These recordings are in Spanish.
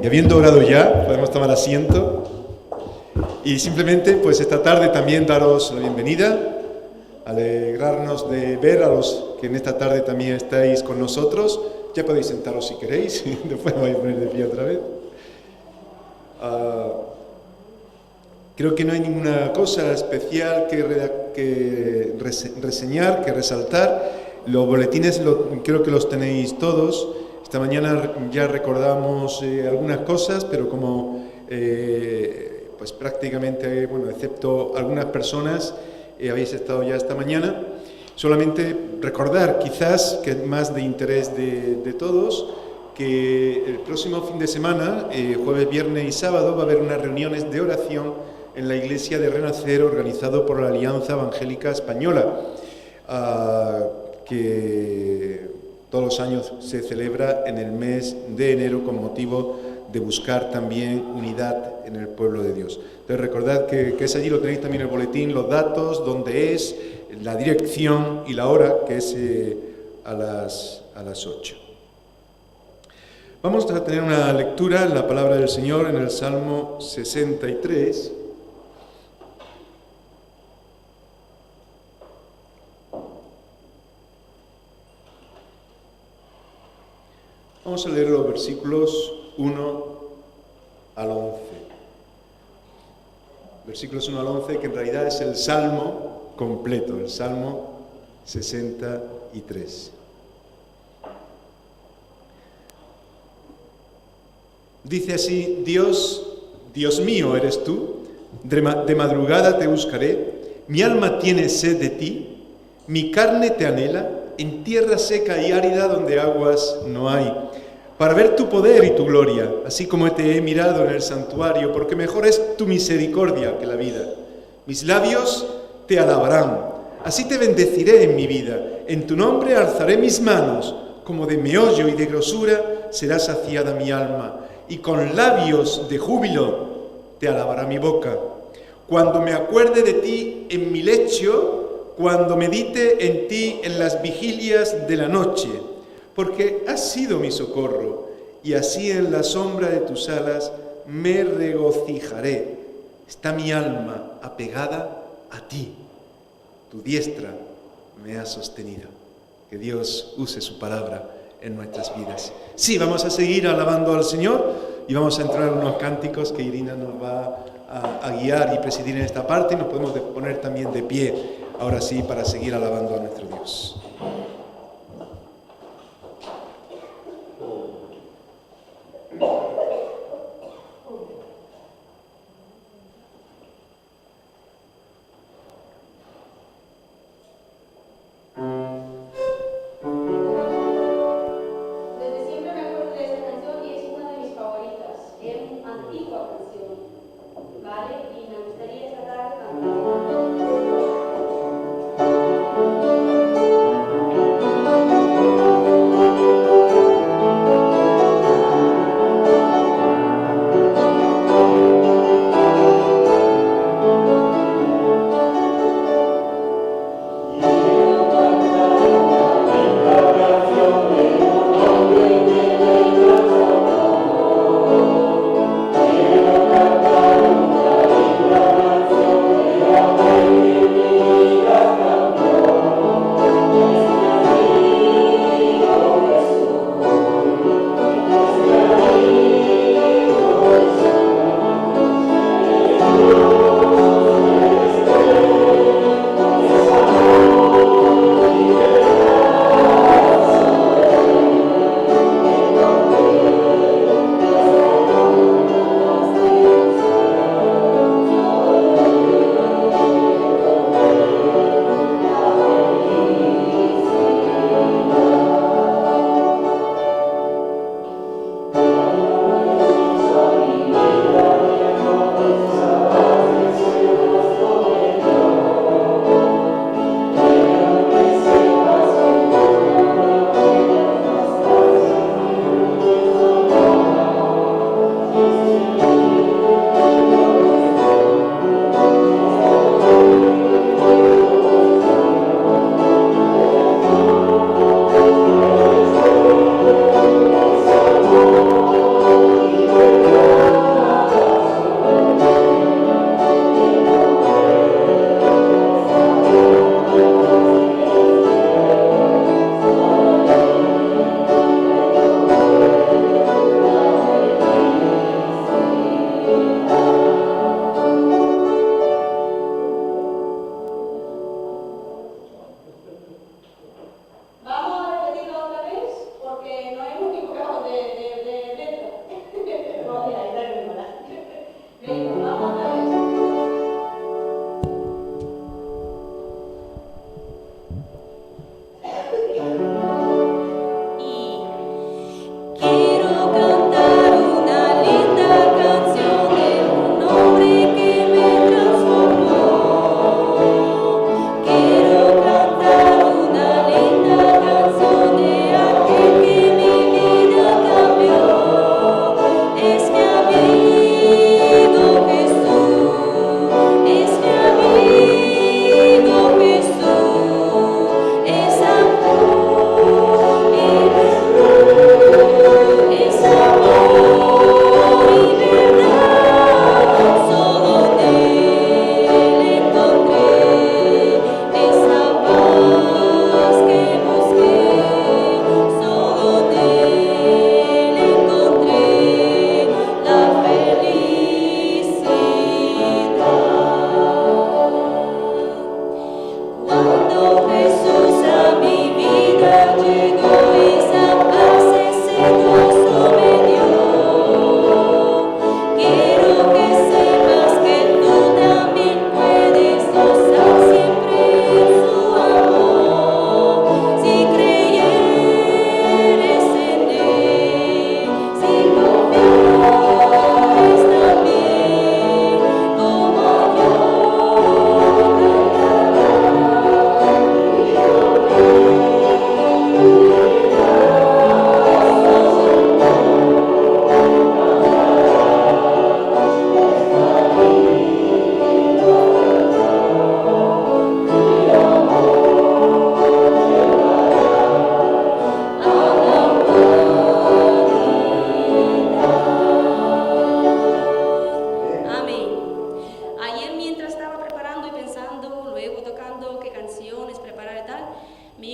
Y habiendo orado ya, podemos tomar asiento. Y simplemente, pues esta tarde también daros la bienvenida, alegrarnos de ver a los que en esta tarde también estáis con nosotros. Ya podéis sentaros si queréis, después me voy a poner de pie otra vez. Creo que no hay ninguna cosa especial que reseñar, que resaltar. Los boletines creo que los tenéis todos. Esta mañana ya recordamos algunas cosas, pero como pues prácticamente, bueno, excepto algunas personas, habéis estado ya esta mañana, solamente recordar, quizás, que es más de interés de todos, que el próximo fin de semana, jueves, viernes y sábado, va a haber unas reuniones de oración en la iglesia de Renacer, organizado por la Alianza Evangélica Española, que todos los años se celebra en el mes de enero con motivo de buscar también unidad en el pueblo de Dios. Entonces recordad que es allí, lo tenéis también en el boletín, los datos, dónde es, la dirección y la hora, que es a las 8. Vamos a tener una lectura en la palabra del Señor en el Salmo 63. Vamos a leer los versículos 1 al 11. Versículos 1 al 11, que en realidad es el Salmo completo, el Salmo 63. Dice así: Dios, Dios mío eres tú, de madrugada te buscaré, mi alma tiene sed de ti, mi carne te anhela, en tierra seca y árida donde aguas no hay, para ver tu poder y tu gloria, así como te he mirado en el santuario, porque mejor es tu misericordia que la vida. Mis labios te alabarán, así te bendeciré en mi vida, en tu nombre alzaré mis manos, como de meollo y de grosura será saciada mi alma, y con labios de júbilo te alabará mi boca. Cuando me acuerde de ti en mi lecho, cuando medite en ti en las vigilias de la noche, porque has sido mi socorro, y así en la sombra de tus alas me regocijaré. Está mi alma apegada a ti, tu diestra me ha sostenido. Que Dios use su palabra en nuestras vidas. Sí, vamos a seguir alabando al Señor y vamos a entrar en unos cánticos que Irina nos va a guiar y presidir en esta parte, y nos podemos poner también de pie ahora sí para seguir alabando a nuestro Dios.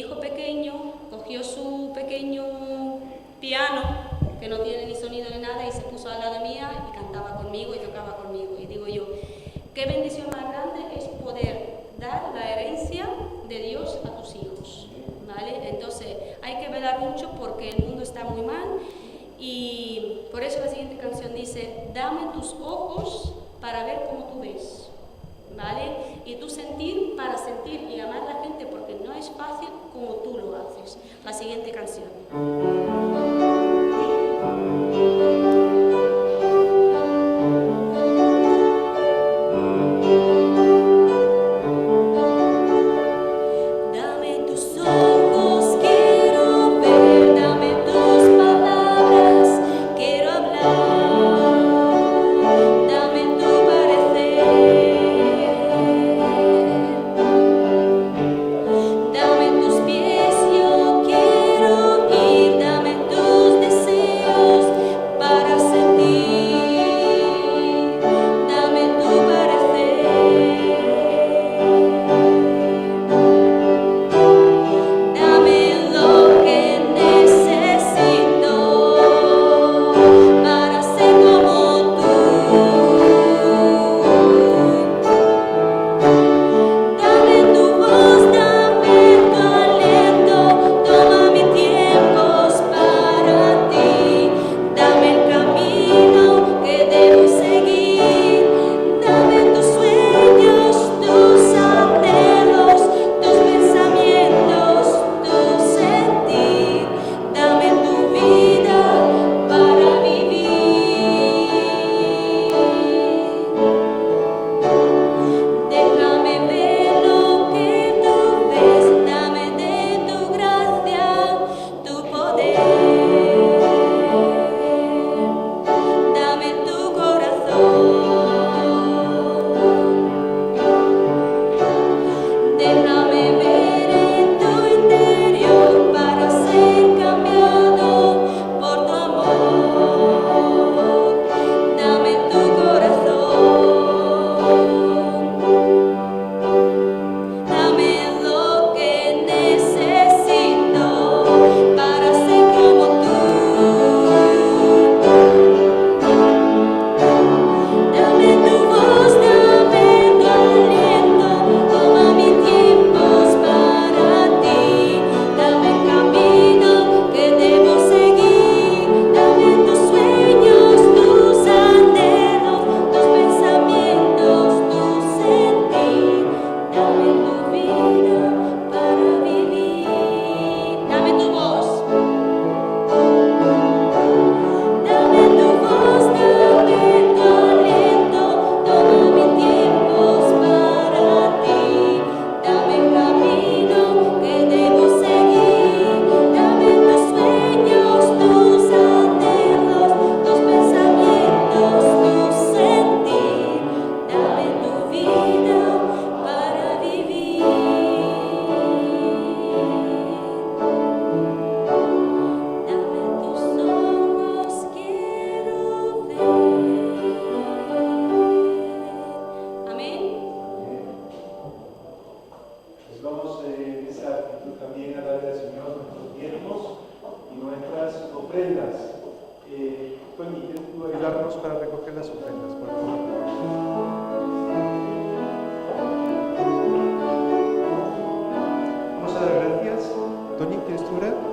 hijo pequeño cogió su pequeño piano, que no tiene ni sonido ni nada, y se puso al lado mía y cantaba conmigo y tocaba conmigo. Y digo yo, qué bendición más grande es poder dar la herencia de Dios a tus hijos, ¿vale? Entonces hay que velar mucho porque el mundo está muy mal, y por eso la siguiente canción dice, dame tus ojos para ver como tú ves, ¿vale? Y tu sentir para sentir y amar a la gente, porque no es fácil como tú lo haces. La siguiente canción. Tony, ¿quieres tú ayudarnos para recoger las ofrendas, por favor? Vamos a dar gracias. Tony, ¿quieres tú orar?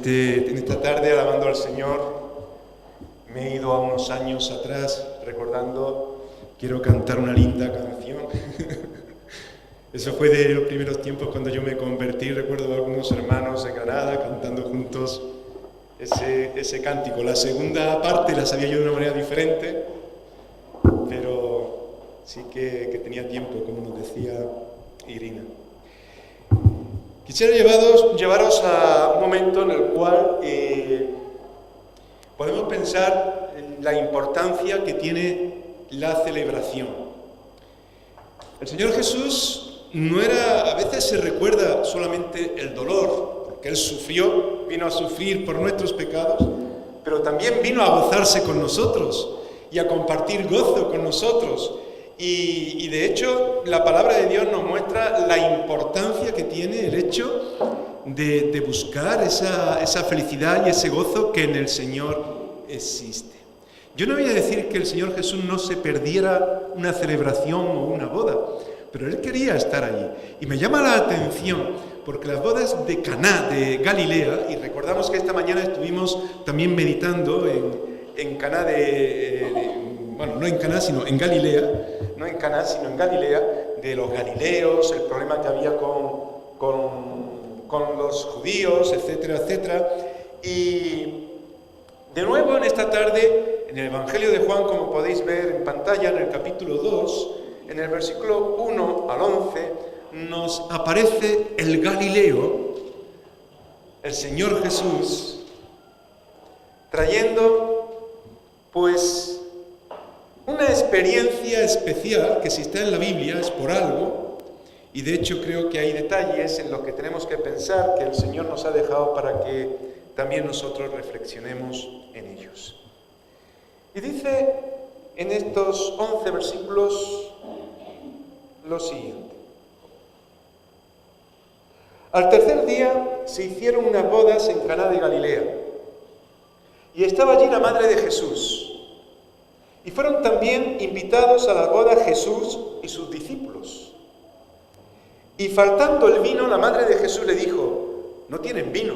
en esta tarde, alabando al Señor, me he ido a unos años atrás, recordando, quiero cantar una linda canción. Eso fue de los primeros tiempos cuando yo me convertí. Recuerdo a algunos hermanos de Granada cantando juntos ese cántico. La segunda parte la sabía yo de una manera diferente, pero sí que tenía tiempo, como nos decía Irina. Quisiera llevaros a un momento en el cual podemos pensar en la importancia que tiene la celebración. El Señor Jesús a veces se recuerda solamente el dolor, porque Él sufrió, vino a sufrir por nuestros pecados, pero también vino a gozarse con nosotros y a compartir gozo con nosotros. Y de hecho, la palabra de Dios nos muestra la importancia que tiene el hecho de buscar esa felicidad y ese gozo que en el Señor existe. Yo no voy a decir que el Señor Jesús no se perdiera una celebración o una boda, pero Él quería estar allí. Y me llama la atención porque las bodas de Caná de Galilea, y recordamos que esta mañana estuvimos también meditando en Caná no en Caná, sino en Galilea, no en Caná, sino en Galilea, de los galileos, el problema que había con los judíos, etcétera, etcétera. Y de nuevo en esta tarde, en el Evangelio de Juan, como podéis ver en pantalla, en el capítulo 2, en el versículo 1 al 11, nos aparece el Galileo, el Señor Jesús, trayendo, pues, una experiencia especial que si está en la Biblia es por algo, y de hecho creo que hay detalles en los que tenemos que pensar que el Señor nos ha dejado para que también nosotros reflexionemos en ellos. Y dice en estos 11 versículos lo siguiente. Al tercer día se hicieron unas bodas en Caná de Galilea, y estaba allí la madre de Jesús. Y fueron también invitados a la boda Jesús y sus discípulos. Y faltando el vino, la madre de Jesús le dijo: ¿no tienen vino?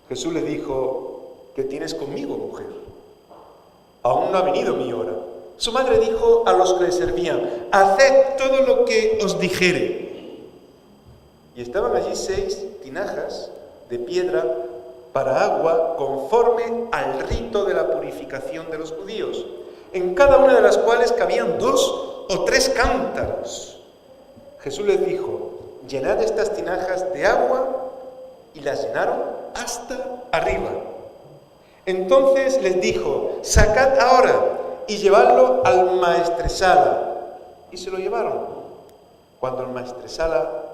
Jesús le dijo: ¿qué tienes conmigo, mujer? Aún no ha venido mi hora. Su madre dijo a los que le servían: haced todo lo que os dijere. Y estaban allí 6 tinajas de piedra para agua conforme al rito de la purificación de los judíos, en cada una de las cuales cabían 2 o 3 cántaros. Jesús les dijo: llenad estas tinajas de agua, y las llenaron hasta arriba. Entonces les dijo: sacad ahora y llevadlo al maestresala. Y se lo llevaron. Cuando el maestresala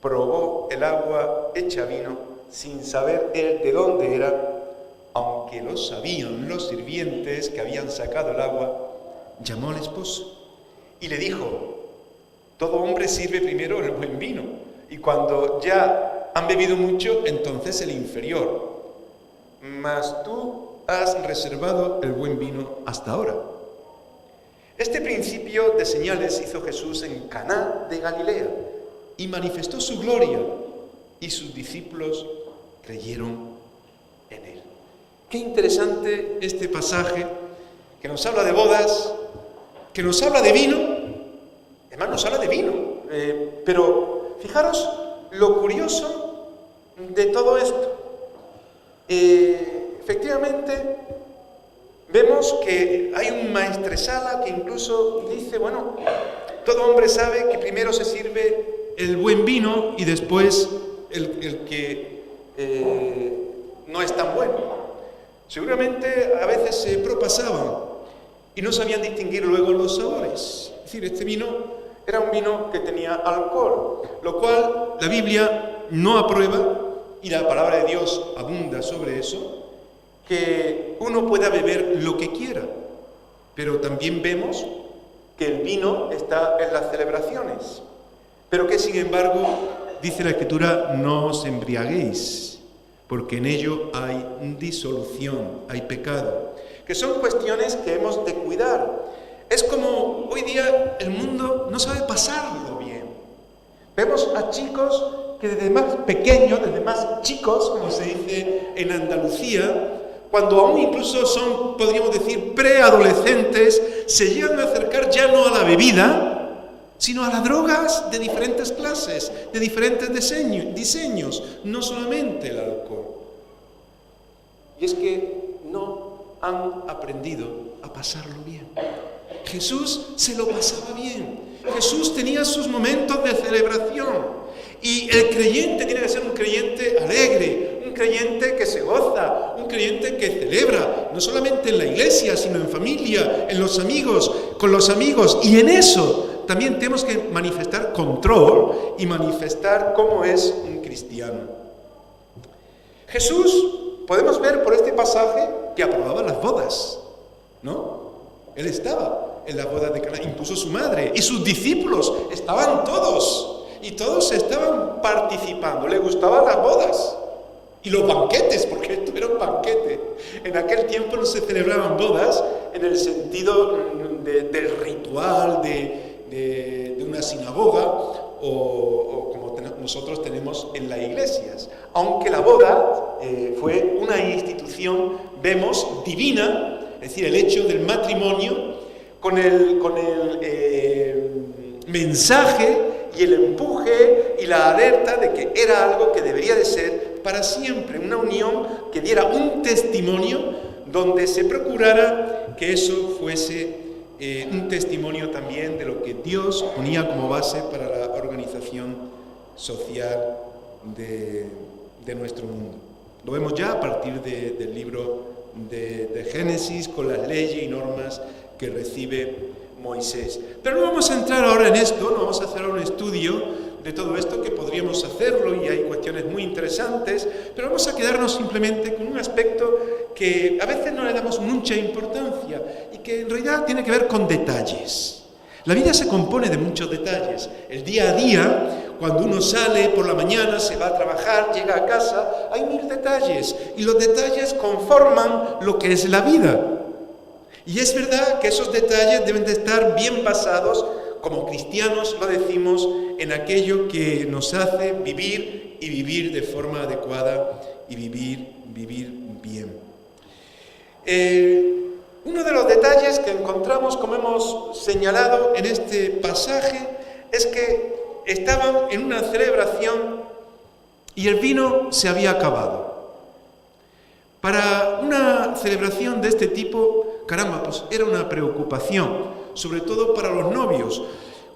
probó el agua hecha vino, sin saber él de dónde era, aunque lo sabían los sirvientes que habían sacado el agua, llamó al esposo y le dijo: todo hombre sirve primero el buen vino, y cuando ya han bebido mucho, entonces el inferior. Mas tú has reservado el buen vino hasta ahora. Este principio de señales hizo Jesús en Caná de Galilea y manifestó su gloria, y sus discípulos creyeron en él. Qué interesante este pasaje que nos habla de bodas, que nos habla de vino, además nos habla de vino, pero fijaros lo curioso de todo esto. Efectivamente, vemos que hay un maestresala que incluso dice, bueno, todo hombre sabe que primero se sirve el buen vino y después el que no es tan bueno. Seguramente a veces se propasaban y no sabían distinguir luego los sabores. Es decir, este vino era un vino que tenía alcohol, lo cual la Biblia no aprueba, y la palabra de Dios abunda sobre eso, que uno pueda beber lo que quiera, pero también vemos que el vino está en las celebraciones, pero que sin embargo, dice la Escritura, no os embriaguéis, porque en ello hay disolución, hay pecado, que son cuestiones que hemos de cuidar. Es como hoy día el mundo no sabe pasarlo bien. Vemos a chicos que desde más pequeños, desde más chicos, como se dice en Andalucía, cuando aún incluso son, podríamos decir, preadolescentes, se llegan a acercar ya no a la bebida, sino a las drogas de diferentes clases, de diferentes diseños, no solamente el alcohol. Y es que no han aprendido a pasarlo bien. Jesús se lo pasaba bien. Jesús tenía sus momentos de celebración. Y el creyente tiene que ser un creyente alegre, un creyente que se goza, un creyente que celebra, no solamente en la iglesia, sino en familia, en los amigos, con los amigos. Y en eso también tenemos que manifestar control y manifestar cómo es un cristiano. Jesús, podemos ver por este pasaje que aprobaba las bodas, ¿no? Él estaba en las bodas de Caná, incluso su madre y sus discípulos estaban todos. Y todos estaban participando, le gustaban las bodas y los banquetes, porque esto era un banquete. En aquel tiempo no se celebraban bodas en el sentido del ritual de una sinagoga o como nosotros tenemos en las iglesias. Aunque la boda fue una institución, vemos, divina, es decir, el hecho del matrimonio con el mensaje y el empuje y la alerta de que era algo que debería de ser para siempre, una unión que diera un testimonio donde se procurara que eso fuese un testimonio también de lo que Dios ponía como base para la organización social de nuestro mundo. Lo vemos ya a partir del libro de Génesis, con las leyes y normas que recibe Moisés. Pero no vamos a entrar ahora en esto, no vamos a hacer un estudio de todo esto, que podríamos hacerlo y hay cuestiones muy interesantes, pero vamos a quedarnos simplemente con un aspecto que a veces no le damos mucha importancia y que en realidad tiene que ver con detalles. La vida se compone de muchos detalles. El día a día, cuando uno sale por la mañana, se va a trabajar, llega a casa, hay 1000 detalles y los detalles conforman lo que es la vida. Y es verdad que esos detalles deben de estar bien basados, como cristianos lo decimos, en aquello que nos hace vivir y vivir de forma adecuada y vivir bien. Uno de los detalles que encontramos, como hemos señalado en este pasaje, es que estaban en una celebración y el vino se había acabado. Para una celebración de este tipo, caramba, pues era una preocupación, sobre todo para los novios.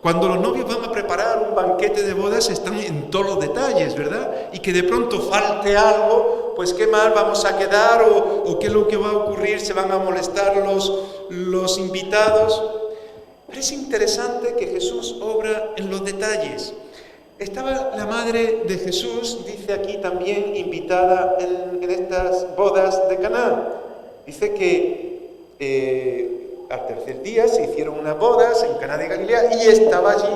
Cuando los novios van a preparar un banquete de bodas, están en todos los detalles, ¿verdad? Y que de pronto falte algo, pues qué mal vamos a quedar o qué es lo que va a ocurrir, se van a molestar los invitados. Pero es interesante que Jesús obra en los detalles. Estaba la madre de Jesús, dice aquí también, invitada en estas bodas de Caná. Dice que al tercer día se hicieron unas bodas en Caná de Galilea y estaba allí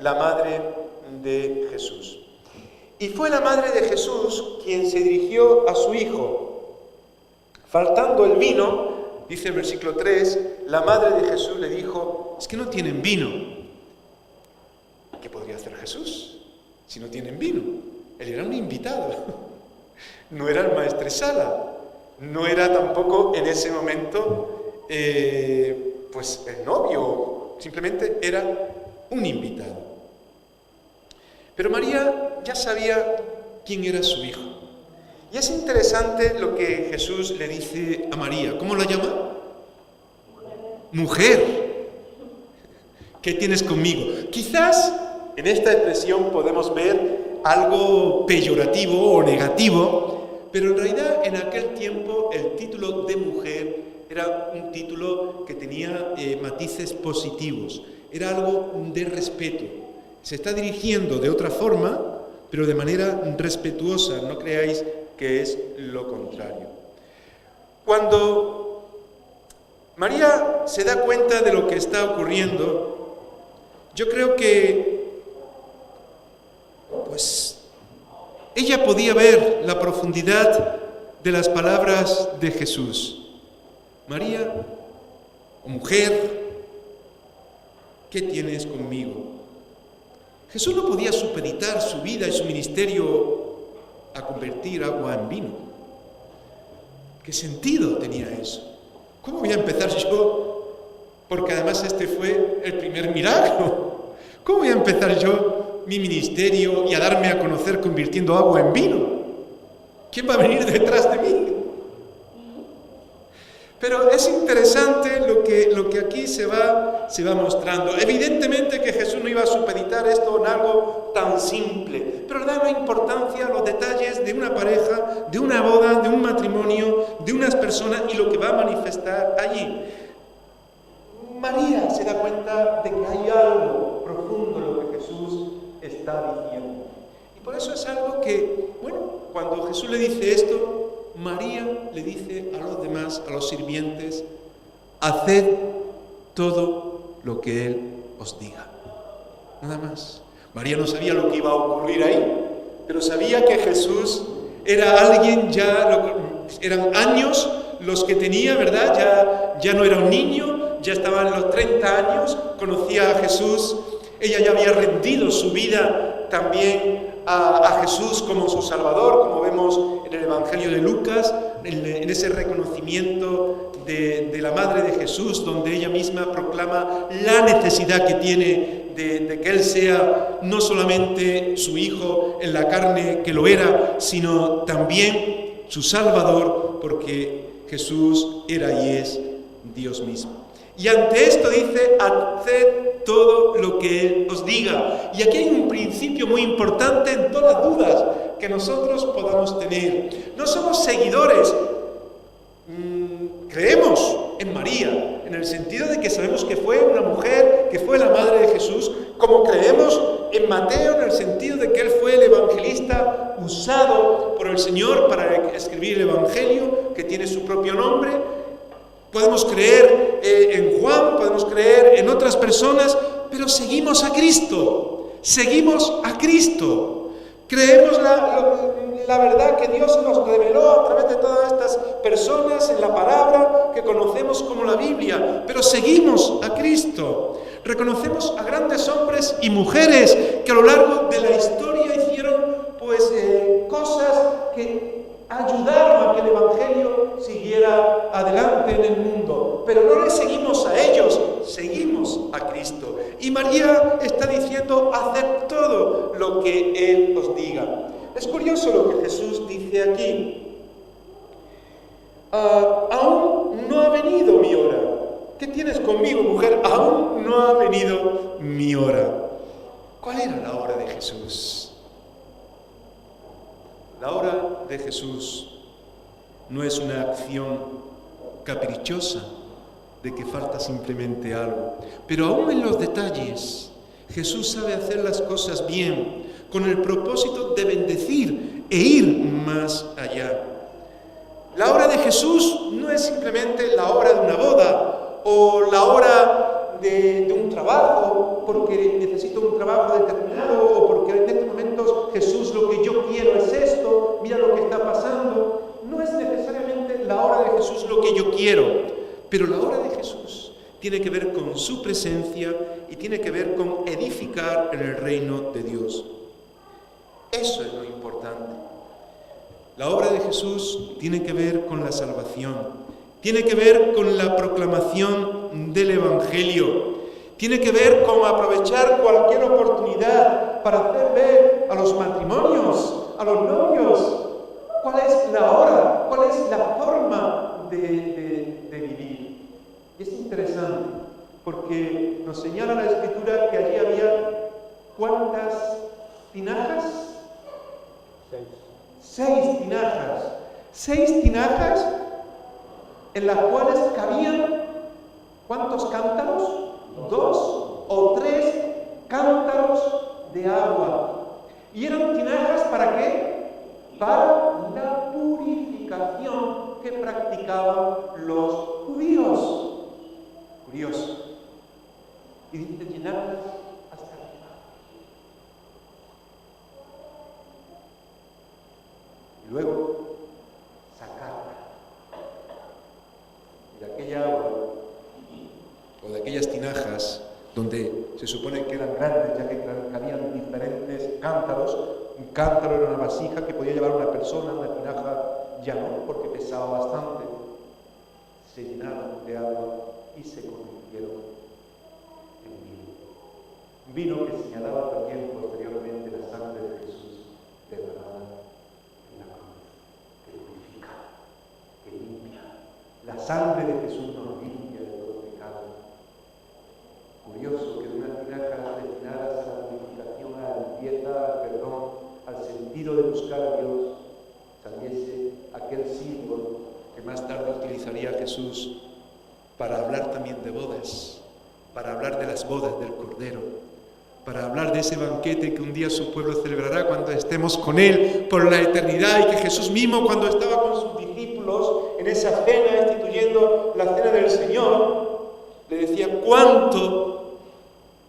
la madre de Jesús. Y fue la madre de Jesús quien se dirigió a su hijo. Faltando el vino, dice el versículo 3, la madre de Jesús le dijo, es que no tienen vino. ¿Qué podría hacer Jesús si no tienen vino? Él era un invitado, no era el maestresala, no era tampoco en ese momento pues el novio, simplemente era un invitado. Pero María ya sabía quién era su hijo. Y es interesante lo que Jesús le dice a María. ¿Cómo la llama? Mujer. ¿Qué tienes conmigo? Quizás en esta expresión podemos ver algo peyorativo o negativo, pero en realidad en aquel tiempo el título de mujer era un título que tenía matices positivos, era algo de respeto. Se está dirigiendo de otra forma, pero de manera respetuosa, no creáis que es lo contrario. Cuando María se da cuenta de lo que está ocurriendo, yo creo que pues ella podía ver la profundidad de las palabras de Jesús. María, mujer, ¿qué tienes conmigo? Jesús no podía supeditar su vida y su ministerio a convertir agua en vino. ¿Qué sentido tenía eso? ¿Cómo voy a empezar yo? Porque además este fue el primer milagro. ¿Cómo voy a empezar yo mi ministerio y a darme a conocer convirtiendo agua en vino? ¿Quién va a venir detrás de mí? Pero es interesante lo que aquí se va mostrando. Evidentemente que Jesús no iba a supeditar esto en algo tan simple, pero le da una importancia a los detalles de una pareja, de una boda, de un matrimonio, de unas personas y lo que va a manifestar allí. María se da cuenta de que hay algo profundo en lo que Jesús está diciendo. Y por eso es algo que, cuando Jesús le dice esto, María le dice a los demás, a los sirvientes, haced todo lo que Él os diga. Nada más. María no sabía lo que iba a ocurrir ahí, pero sabía que Jesús era alguien eran años los que tenía, ¿verdad? Ya no era un niño, ya estaba en los 30 años, conocía a Jesús, ella ya había rendido su vida también a Jesús como su Salvador, como vemos en el Evangelio de Lucas, en ese reconocimiento de la Madre de Jesús, donde ella misma proclama la necesidad que tiene de que Él sea no solamente su Hijo en la carne que lo era, sino también su Salvador, porque Jesús era y es Dios mismo. Y ante esto dice, haced todo lo que Él os diga. Y aquí hay un principio muy importante en todas las dudas que nosotros podamos tener. No somos seguidores, creemos en María, en el sentido de que sabemos que fue una mujer, que fue la madre de Jesús, como creemos en Mateo, en el sentido de que él fue el evangelista usado por el Señor para escribir el Evangelio, que tiene su propio nombre. Podemos creer en Juan, podemos creer en otras personas, pero seguimos a Cristo, Creemos la verdad que Dios nos reveló a través de todas estas personas en la palabra que conocemos como la Biblia, pero seguimos a Cristo. Reconocemos a grandes hombres y mujeres que a lo largo de la historia hicieron cosas que ayudaron a que el Evangelio siguiera adelante en el mundo, pero no le seguimos a ellos, seguimos a Cristo. Y María está diciendo, haced todo lo que Él os diga. Es curioso lo que Jesús dice aquí. Aún no ha venido mi hora. ¿Qué tienes conmigo, mujer? Aún no ha venido mi hora. ¿Cuál era la hora de Jesús? La hora de Jesús no es una acción caprichosa de que falta simplemente algo, pero aún en los detalles Jesús sabe hacer las cosas bien, con el propósito de bendecir e ir más allá. La hora de Jesús no es simplemente la hora de una boda o la hora de un trabajo, porque necesito un trabajo determinado o porque en estos momentos Jesús, lo que yo quiero es esto, mira lo que está pasando. No es necesariamente la hora de Jesús lo que yo quiero, pero la hora de Jesús tiene que ver con su presencia y tiene que ver con edificar en el reino de Dios. Eso es lo importante. La obra de Jesús tiene que ver con la salvación, tiene que ver con la proclamación del Evangelio, tiene que ver con aprovechar cualquier oportunidad para hacer ver a los matrimonios, a los novios, cuál es la hora, cuál es la forma de vivir. Y es interesante, porque nos señala la Escritura que allí había ¿cuántas tinajas? 6 tinajas. 6 tinajas en las cuales cabían ¿cuántos cántaros? 2 o 3 cántaros de agua. ¿Y eran tinajas para qué? Para la purificación que practicaban los judíos. Curioso. Y dice llenarlas hasta arriba. Y luego sacarla. Y de aquella agua o de aquellas tinajas donde se supone que eran grandes, ya que cabían diferentes cántaros. Un cántaro era una vasija que podía llevar una persona, una tinaja ya no, porque pesaba bastante. Se llenaron de agua y se convirtieron en vino. Vino que señalaba también posteriormente la sangre de Jesús derramada en la cruz, que purifica, que limpia. La sangre de Jesús nos limpia de todo pecado. Curioso que de una tinaja destinada a la purificación, a la limpieza, al perdón, al sentido de buscar a Dios, saliese aquel símbolo que más tarde utilizaría Jesús para hablar también de bodas, para hablar de las bodas del Cordero, para hablar de ese banquete que un día su pueblo celebrará cuando estemos con Él por la eternidad, y que Jesús mismo, cuando estaba con sus discípulos en esa cena, instituyendo la cena del Señor, le decía: cuánto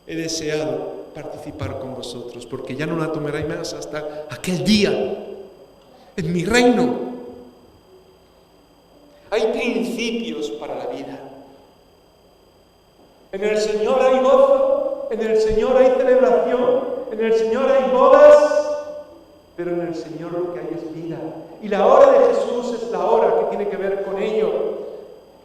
he deseado participar con vosotros, porque ya no la tomaréis más hasta aquel día en mi reino. Hay principios para la vida. En el Señor hay gozo, en el Señor hay celebración, en el Señor hay bodas, pero en el Señor lo que hay es vida. Y la hora de Jesús es la hora que tiene que ver con ello,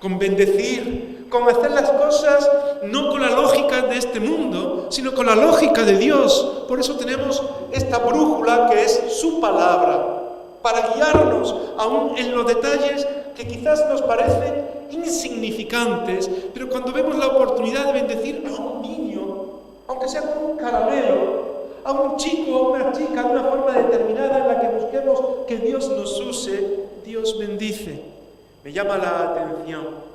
con bendecir, con hacer las cosas no con la lógica de este mundo, sino con la lógica de Dios. Por eso tenemos esta brújula que es su palabra, para guiarnos aún en los detalles que quizás nos parecen insignificantes, pero cuando vemos la oportunidad de bendecir a un niño, aunque sea con un caramelo, a un chico o una chica, de una forma determinada en la que busquemos que Dios nos use, Dios bendice. Me llama la atención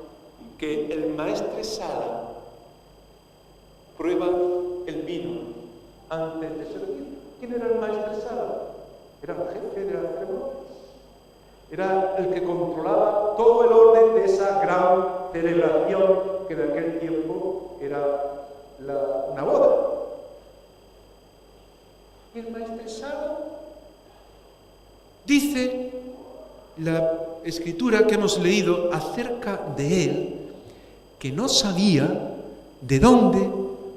que el maestresala prueba el vino antes de servir. ¿Quién era el maestresala? Era el jefe de las ceremonias. Era el que controlaba todo el orden de esa gran celebración que en aquel tiempo era una boda. Y el maestresala dice la escritura que hemos leído acerca de él, que no sabía de dónde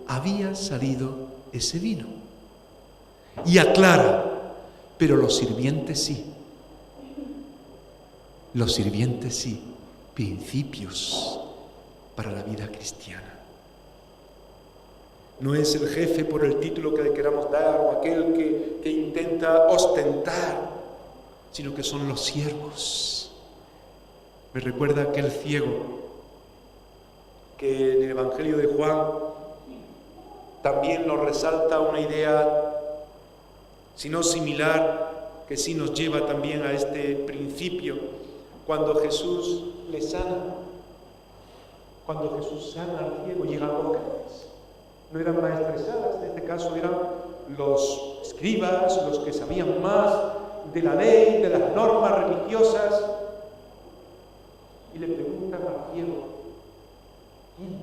había salido ese vino. Y aclara: pero los sirvientes sí. Los sirvientes sí. Principios para la vida cristiana. No es el jefe por el título que le queramos dar o aquel que intenta ostentar, sino que son los siervos. Me recuerda aquel ciego que en el Evangelio de Juan también nos resalta una idea, si no similar, que sí nos lleva también a este principio, cuando Jesús le sana. Cuando Jesús sana al ciego, llegan los jefes. No eran maestresalas, en este caso eran los escribas, los que sabían más de la ley, de las normas religiosas, y le preguntan al ciego: ¿quién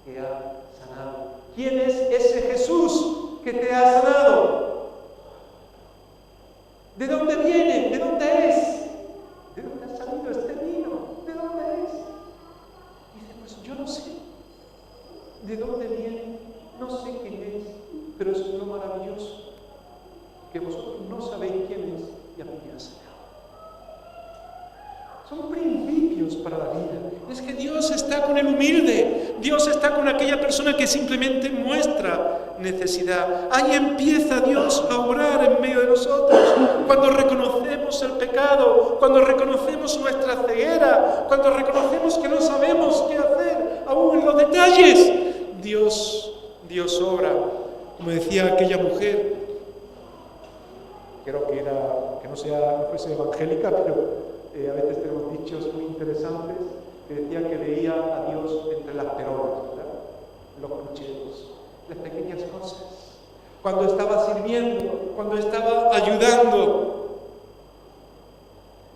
te ha sanado? ¿Quién es ese Jesús que te ha sanado? ¿De dónde viene? ¿De dónde es? ¿De dónde ha salido este vino? ¿De dónde es? Dice: pues yo no sé de dónde viene, no sé quién es, pero es lo maravilloso, que vosotros no sabéis quién es y a mí me ha sanado. Son principios para la vida. Es que Dios está con el humilde, Dios está con aquella persona que simplemente muestra necesidad. Ahí empieza Dios a obrar en medio de nosotros, cuando reconocemos el pecado, cuando reconocemos nuestra ceguera, cuando reconocemos que no sabemos qué hacer, aún en los detalles. Dios obra. Como decía aquella mujer, creo que no fuese evangélica, pero a veces tenemos dichos muy interesantes, que decía que veía a Dios entre las perolas, ¿verdad? Los crucheros, las pequeñas cosas. Cuando estaba sirviendo, cuando estaba ayudando.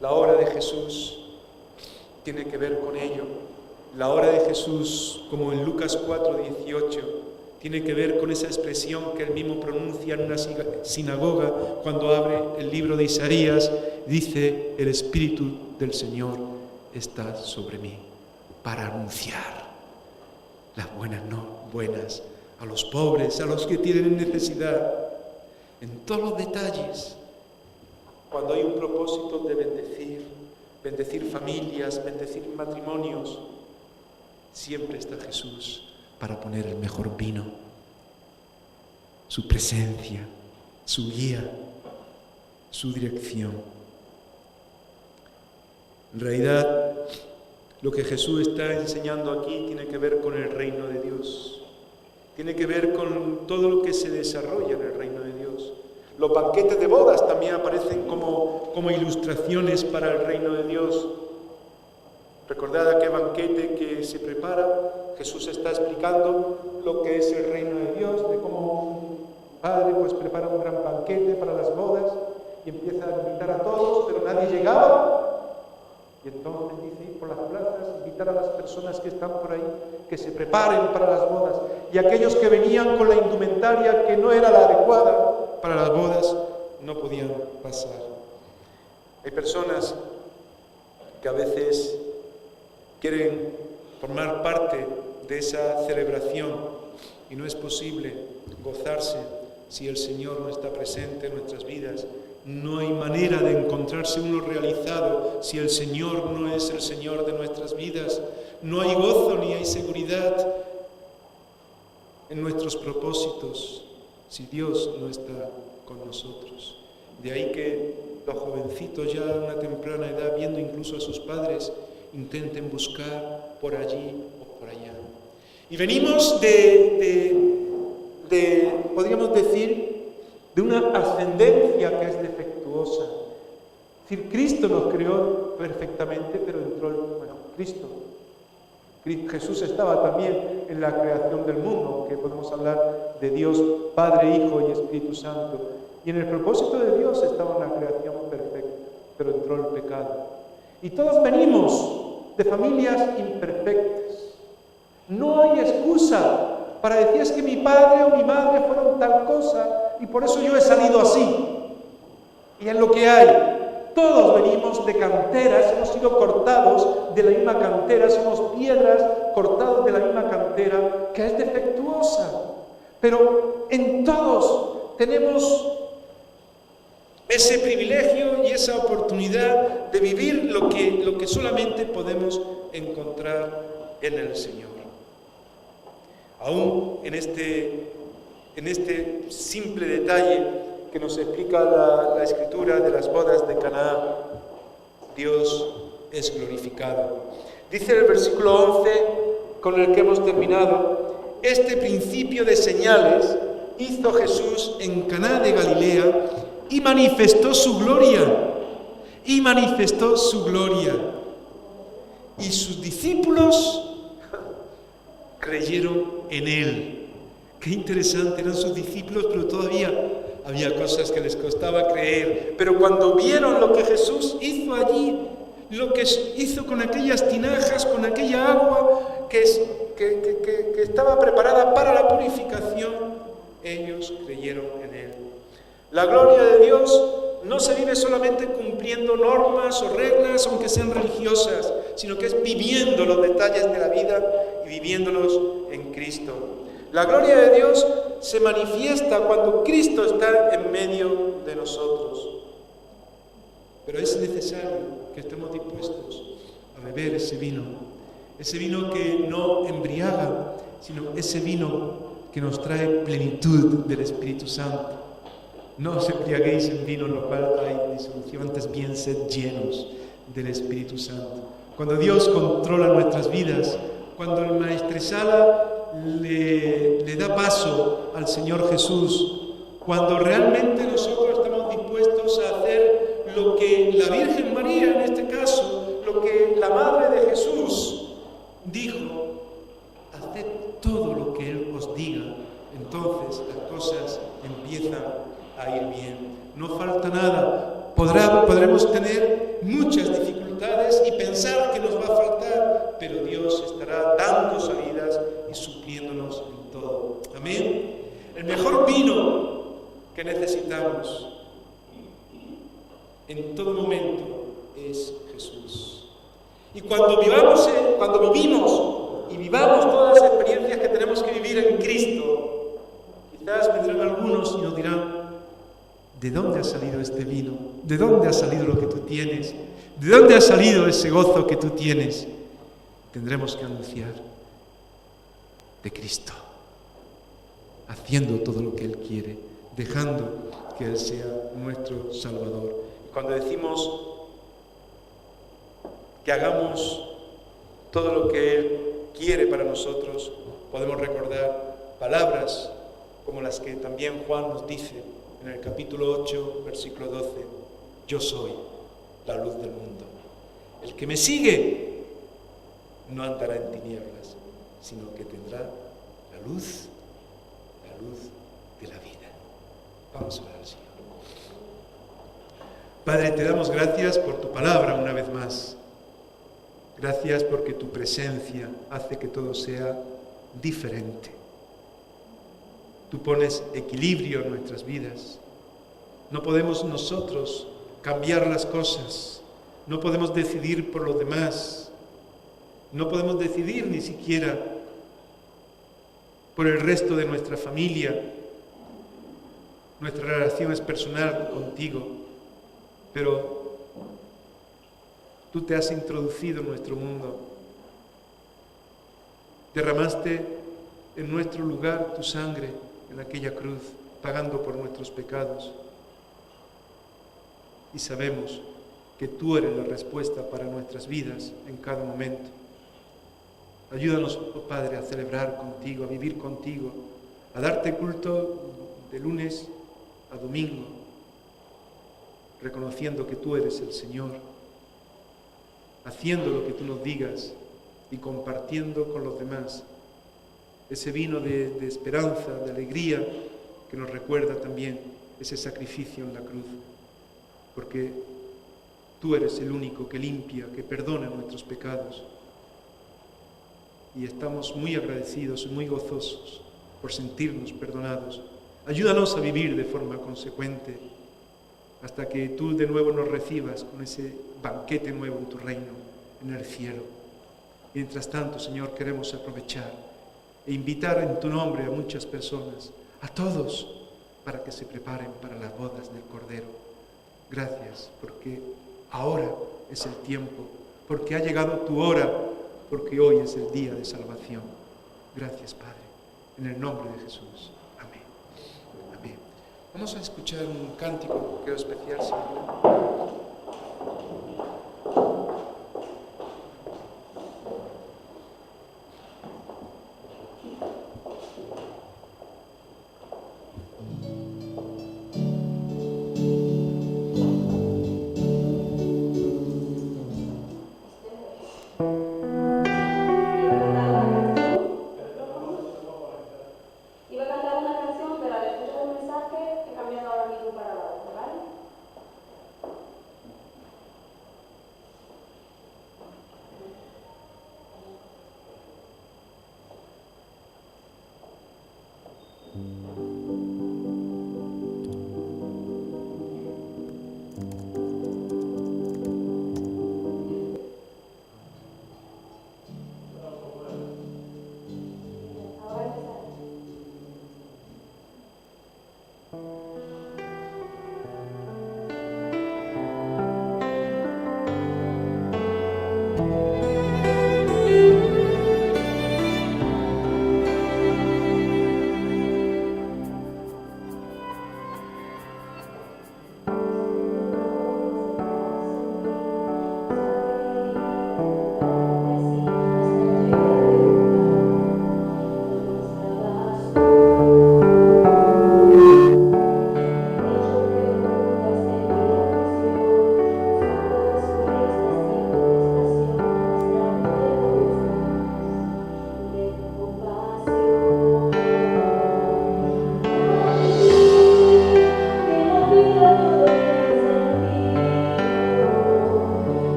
La hora de Jesús tiene que ver con ello. La hora de Jesús, como en Lucas 4:18, tiene que ver con esa expresión que él mismo pronuncia en una sinagoga cuando abre el libro de Isaías. Dice: el Espíritu del Señor está sobre mí para anunciar. las buenas, a los pobres, a los que tienen necesidad, en todos los detalles. Cuando hay un propósito de bendecir familias, bendecir matrimonios, siempre está Jesús para poner el mejor vino, su presencia, su guía, su dirección. En realidad, lo que Jesús está enseñando aquí tiene que ver con el reino de Dios. Tiene que ver con todo lo que se desarrolla en el reino de Dios. Los banquetes de bodas también aparecen como ilustraciones para el reino de Dios. Recordad aquel banquete que se prepara. Jesús está explicando lo que es el reino de Dios, de cómo un padre pues prepara un gran banquete para las bodas y empieza a invitar a todos, pero nadie llegaba. Y entonces dice ir por las plazas, invitar a las personas que están por ahí, que se preparen para las bodas. Y aquellos que venían con la indumentaria que no era la adecuada para las bodas, no podían pasar. Hay personas que a veces quieren formar parte de esa celebración y no es posible gozarse si el Señor no está presente en nuestras vidas. No hay manera de encontrarse uno realizado si el Señor no es el Señor de nuestras vidas. No hay gozo ni hay seguridad en nuestros propósitos si Dios no está con nosotros. De ahí que los jovencitos ya a una temprana edad, viendo incluso a sus padres, intenten buscar por allí o por allá. Y venimos podríamos decir, de una ascendencia que es defectuosa. Es decir, Cristo nos creó perfectamente, pero Jesús estaba también en la creación del mundo, que podemos hablar de Dios Padre, Hijo y Espíritu Santo. Y en el propósito de Dios estaba una creación perfecta, pero entró el pecado. Y todos venimos de familias imperfectas. No hay excusa para decir es que mi padre o mi madre fueron tal cosa y por eso yo he salido así. Y es lo que hay. Todos venimos de canteras, hemos sido cortados de la misma cantera, somos piedras cortados de la misma cantera que es defectuosa. Pero en todos tenemos ese privilegio y esa oportunidad de vivir lo que solamente podemos encontrar en el Señor. Aún en este simple detalle que nos explica la Escritura de las bodas de Caná, Dios es glorificado. Dice el versículo 11, con el que hemos terminado, este principio de señales hizo Jesús en Caná de Galilea y manifestó su gloria. Y manifestó su gloria. Y sus discípulos creyeron en él. Qué interesante, eran sus discípulos, pero todavía había cosas que les costaba creer. Pero cuando vieron lo que Jesús hizo allí, lo que hizo con aquellas tinajas, con aquella agua que estaba preparada para la purificación, ellos creyeron en él. La gloria de Dios no se vive solamente cumpliendo normas o reglas, aunque sean religiosas, sino que es viviendo los detalles de la vida y viviéndolos en Cristo. La gloria de Dios se manifiesta cuando Cristo está en medio de nosotros. Pero es necesario que estemos dispuestos a beber ese vino que no embriaga, sino ese vino que nos trae plenitud del Espíritu Santo. No os embriaguéis en vino en lo cual hay disolución, antes bien sed llenos del Espíritu Santo. Cuando Dios controla nuestras vidas, cuando el Maestresala le da paso al Señor Jesús, cuando realmente nosotros estamos dispuestos a hacer lo que la Virgen María, en este caso, lo que la Madre de Jesús dijo, haced todo lo que Él os diga, entonces las cosas empiezan a ir bien. No falta nada. Podremos tener muchas dificultades y pensar que nos va a faltar, pero Dios estará dando salidas y supliéndonos en todo. Amén. El mejor vino que necesitamos en todo momento es Jesús. Y cuando vivimos y vivamos todas las experiencias ¿De dónde ha salido lo que tú tienes? ¿De dónde ha salido ese gozo que tú tienes? Tendremos que anunciar de Cristo, haciendo todo lo que Él quiere, dejando que Él sea nuestro Salvador. Cuando decimos que hagamos todo lo que Él quiere para nosotros, podemos recordar palabras como las que también Juan nos dice en el capítulo 8, versículo 12. Yo soy la luz del mundo. El que me sigue no andará en tinieblas, sino que tendrá la luz de la vida. Vamos a orar al Señor. Padre, te damos gracias por tu palabra una vez más. Gracias porque tu presencia hace que todo sea diferente. Tú pones equilibrio en nuestras vidas. No podemos nosotros cambiar las cosas. No podemos decidir por los demás. No podemos decidir ni siquiera por el resto de nuestra familia. Nuestra relación es personal contigo, pero tú te has introducido en nuestro mundo. Derramaste en nuestro lugar tu sangre en aquella cruz, pagando por nuestros pecados. Y sabemos que tú eres la respuesta para nuestras vidas en cada momento. Ayúdanos, oh Padre, a celebrar contigo, a vivir contigo, a darte culto de lunes a domingo, reconociendo que tú eres el Señor, haciendo lo que tú nos digas y compartiendo con los demás ese vino de esperanza, de alegría, que nos recuerda también ese sacrificio en la cruz, porque tú eres el único que limpia, que perdona nuestros pecados. Y estamos muy agradecidos y muy gozosos por sentirnos perdonados. Ayúdanos a vivir de forma consecuente hasta que tú de nuevo nos recibas con ese banquete nuevo en tu reino, en el cielo. Mientras tanto, Señor, queremos aprovechar e invitar en tu nombre a muchas personas, a todos, para que se preparen para las bodas del Cordero. Gracias, porque ahora es el tiempo, porque ha llegado tu hora, porque hoy es el día de salvación. Gracias, Padre, en el nombre de Jesús. Amén. Amén. Vamos a escuchar un cántico, creo especial, Señor.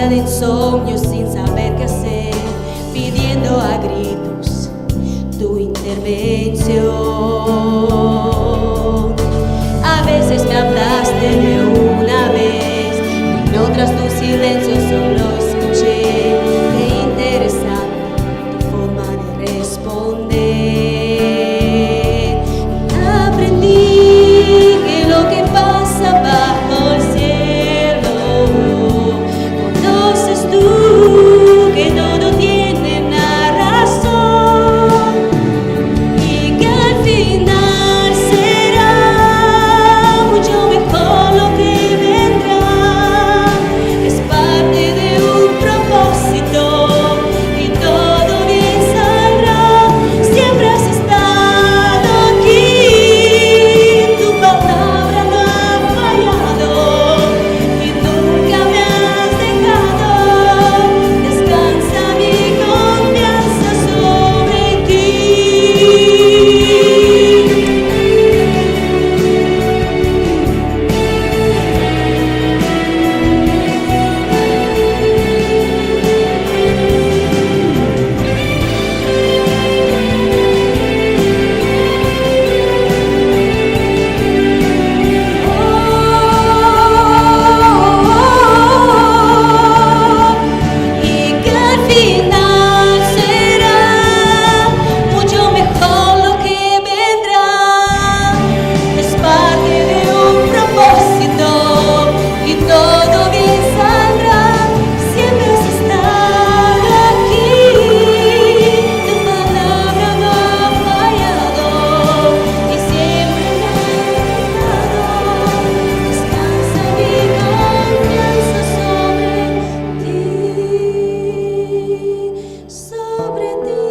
de insomnio sin saber qué hacer, pidiendo a gritos tu intervención. A veces me hablaste de una vez, en otras tu silencio solo escuché. Qué interesante tu forma de responder. Aprendí que lo que pasa bajo el cielo, conoces tú que todo tiene una razón y que al final será mucho mejor lo que vendrá. Es parte de un propósito y todo bien saldrá. Siempre has estado aquí, tu palabra no ha fallado y nunca me has dejado. Descansa mi confianza sobre ti. Y que al final será mucho mejor lo que vendrá. Es parte de un propósito y todo bien saldrá. Siempre has estado aquí, tu palabra no ha fallado y siempre me has dejado. Descansa mi confianza sobre ti, sobre ti.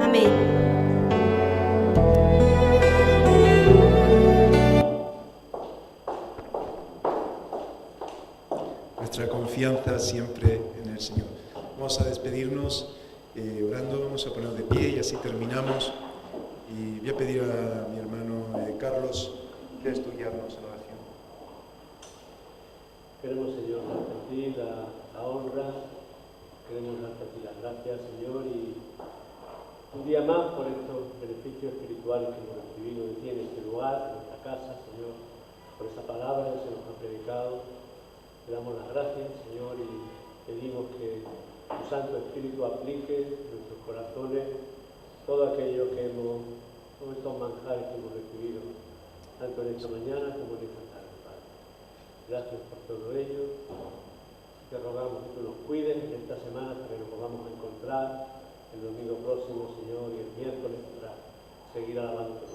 Amén. Nuestra confianza siempre en el Señor. Vamos a despedirnos orando, vamos a poner de pie y así terminamos. Y voy a pedir a mi hermano Carlos que estudiarnos en oración. Queremos, Señor, darte a ti la honra, queremos darte a ti las gracias, Señor, y un día más por estos beneficios espirituales que hemos recibido de ti en este lugar, en nuestra casa, Señor, por esa palabra que se nos ha predicado. Te damos las gracias, Señor, y pedimos que tu Santo Espíritu aplique en nuestros corazones todo aquello que todos estos manjares que hemos recibido, tanto en esta mañana como en esta tarde, Padre. Gracias por todo ello. Te rogamos que tú nos cuides en esta semana para que nos podamos encontrar el domingo próximo, Señor, y el miércoles para seguir alabando.